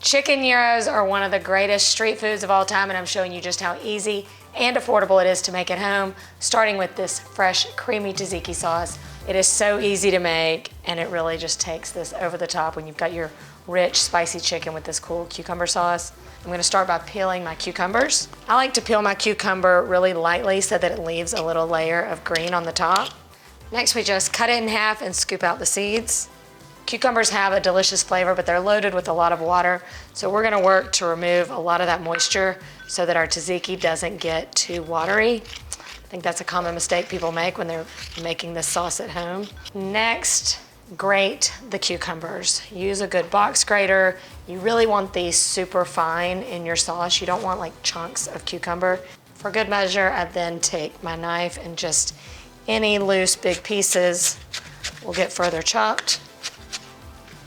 Chicken gyros are one of the greatest street foods of all time, and I'm showing you just how easy and affordable it is to make at home, starting with this fresh, creamy tzatziki sauce. It is so easy to make, and it really just takes this over the top when you've got your rich, spicy chicken with this cool cucumber sauce. I'm gonna start by peeling my cucumbers. I like to peel my cucumber really lightly so that it leaves a little layer of green on the top. Next, we just cut it in half and scoop out the seeds. Cucumbers have a delicious flavor, but they're loaded with a lot of water, so we're gonna work to remove a lot of that moisture so that our tzatziki doesn't get too watery. I think that's a common mistake people make when they're making this sauce at home. Next, grate the cucumbers. Use a good box grater. You really want these super fine in your sauce. You don't want like chunks of cucumber. For good measure, I then take my knife and just any loose big pieces will get further chopped.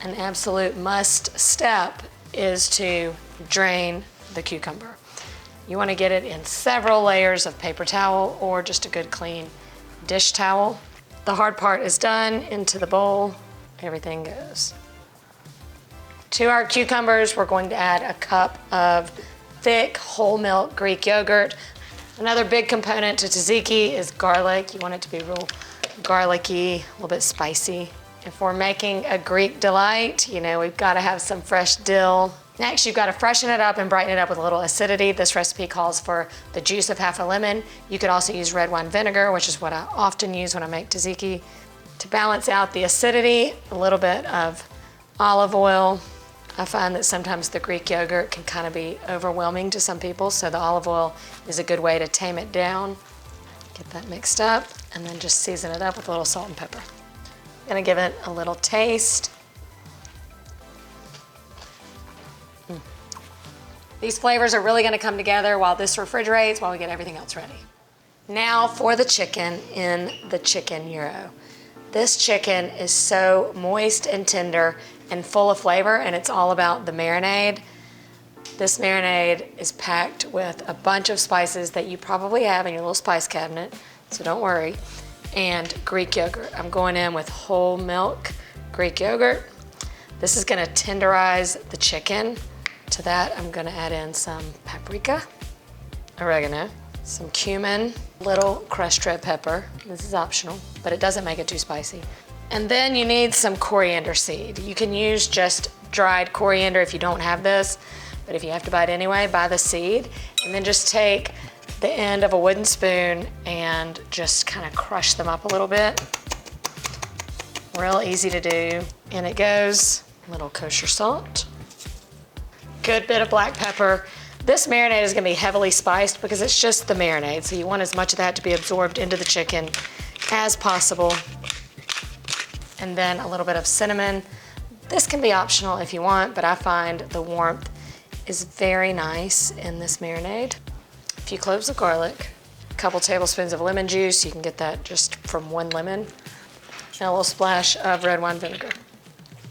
An absolute must step is to drain the cucumber. You want to get it in several layers of paper towel or just a good clean dish towel. The hard part is done. Into the bowl, everything goes. To our cucumbers, we're going to add a cup of thick whole milk Greek yogurt. Another big component to tzatziki is garlic. You want it to be real garlicky, a little bit spicy. If we're making a Greek delight, you know, we've got to have some fresh dill. Next, you've got to freshen it up and brighten it up with a little acidity. This recipe calls for the juice of half a lemon. You could also use red wine vinegar, which is what I often use when I make tzatziki. To balance out the acidity, a little bit of olive oil. I find that sometimes the Greek yogurt can kind of be overwhelming to some people, so the olive oil is a good way to tame it down. Get that mixed up, and then just season it up with a little salt and pepper. Gonna give it a little taste. These flavors are really gonna come together while this refrigerates, while we get everything else ready. Now for the chicken in the chicken gyro. This chicken is so moist and tender and full of flavor, and it's all about the marinade. This marinade is packed with a bunch of spices that you probably have in your little spice cabinet, so don't worry. And Greek yogurt. I'm going in with whole milk Greek yogurt. This is gonna tenderize the chicken. To that, I'm gonna add in some paprika, oregano, some cumin, little crushed red pepper. This is optional, but it doesn't make it too spicy. And then you need some coriander seed. You can use just dried coriander if you don't have this, but if you have to buy it anyway, buy the seed, and then just take the end of a wooden spoon and just kind of crush them up a little bit. Real easy to do. In it goes a little kosher salt, good bit of black pepper. This marinade is gonna be heavily spiced because it's just the marinade, so you want as much of that to be absorbed into the chicken as possible. And then a little bit of cinnamon. This can be optional if you want, but I find the warmth is very nice in this marinade. A few cloves of garlic, a couple tablespoons of lemon juice. You can get that just from one lemon. And a little splash of red wine vinegar.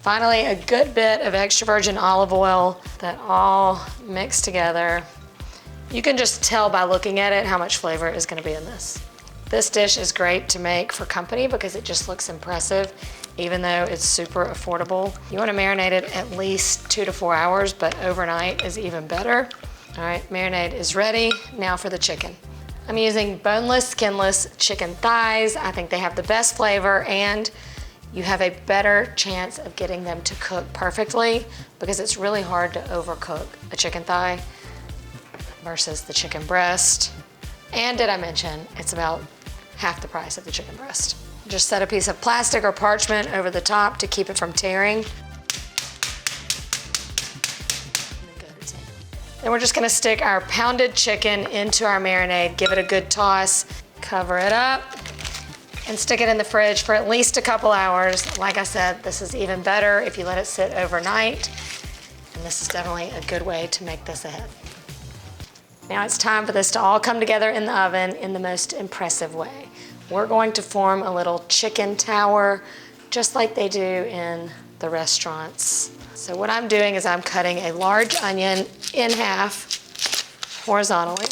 Finally, a good bit of extra virgin olive oil. That all mixed together. You can just tell by looking at it how much flavor is gonna be in this. This dish is great to make for company because it just looks impressive, even though it's super affordable. You wanna marinate it at least 2 to 4 hours, but overnight is even better. All right, marinade is ready. Now for the chicken. I'm using boneless, skinless chicken thighs. I think they have the best flavor, and you have a better chance of getting them to cook perfectly because it's really hard to overcook a chicken thigh versus the chicken breast. And did I mention, it's about half the price of the chicken breast. Just set a piece of plastic or parchment over the top to keep it from tearing. Then we're just gonna stick our pounded chicken into our marinade, give it a good toss, cover it up, and stick it in the fridge for at least a couple hours. Like I said, this is even better if you let it sit overnight, and this is definitely a good way to make this ahead. Now it's time for this to all come together in the oven in the most impressive way. We're going to form a little chicken tower, just like they do in the restaurants. So what I'm doing is I'm cutting a large onion in half horizontally.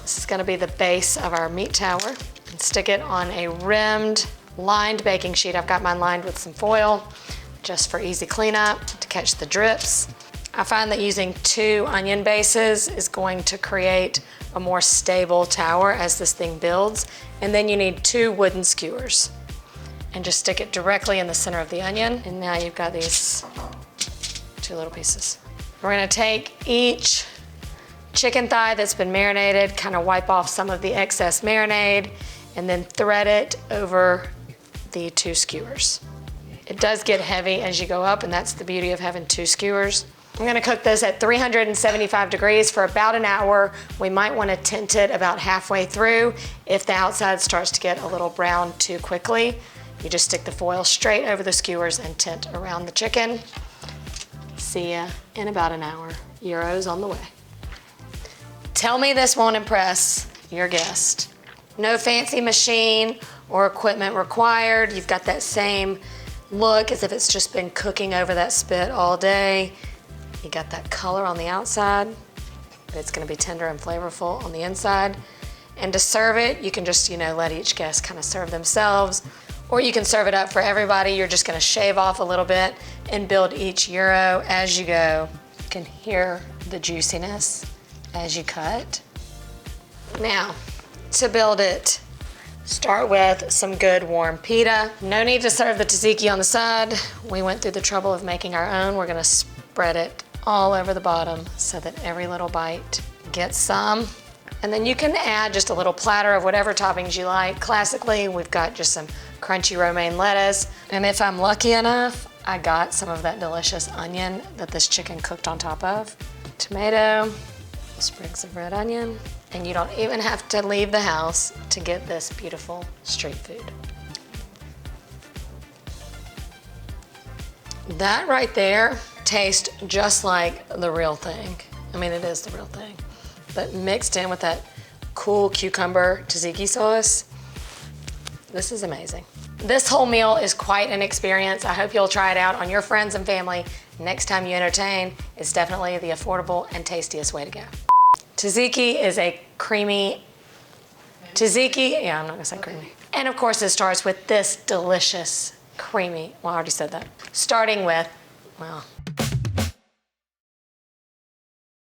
This is gonna be the base of our meat tower. And stick it on a rimmed, lined baking sheet. I've got mine lined with some foil, just for easy cleanup, to catch the drips. I find that using 2 onion bases is going to create a more stable tower as this thing builds. And then you need 2 wooden skewers. And just stick it directly in the center of the onion. And now you've got these 2 little pieces. We're gonna take each chicken thigh that's been marinated, kind of wipe off some of the excess marinade, and then thread it over the 2 skewers. It does get heavy as you go up, and that's the beauty of having 2 skewers. I'm gonna cook this at 375 degrees for about an hour. We might wanna tint it about halfway through. If the outside starts to get a little brown too quickly, you just stick the foil straight over the skewers and tint around the chicken. See ya in about an hour. Gyro's on the way. Tell me this won't impress your guest. No fancy machine or equipment required. You've got that same look as if it's just been cooking over that spit all day. You got that color on the outside, but it's gonna be tender and flavorful on the inside. And to serve it, you can just, let each guest kind of serve themselves, or you can serve it up for everybody. You're just gonna shave off a little bit and build each gyro as you go. You can hear the juiciness as you cut. Now, to build it, start with some good warm pita. No need to serve the tzatziki on the side. We went through the trouble of making our own. We're gonna spread it all over the bottom so that every little bite gets some. And then you can add just a little platter of whatever toppings you like. Classically, we've got just some crunchy romaine lettuce. And if I'm lucky enough, I got some of that delicious onion that this chicken cooked on top of. Tomato, sprigs of red onion. And you don't even have to leave the house to get this beautiful street food. That right there tastes just like the real thing. I mean, it is the real thing. But mixed in with that cool cucumber tzatziki sauce, this is amazing. This whole meal is quite an experience. I hope you'll try it out on your friends and family next time you entertain. It's definitely the affordable and tastiest way to go. Tzatziki is a creamy tzatziki. Yeah, I'm not gonna say creamy. And of course, it starts with this delicious, creamy, well, I already said that. Starting with, well,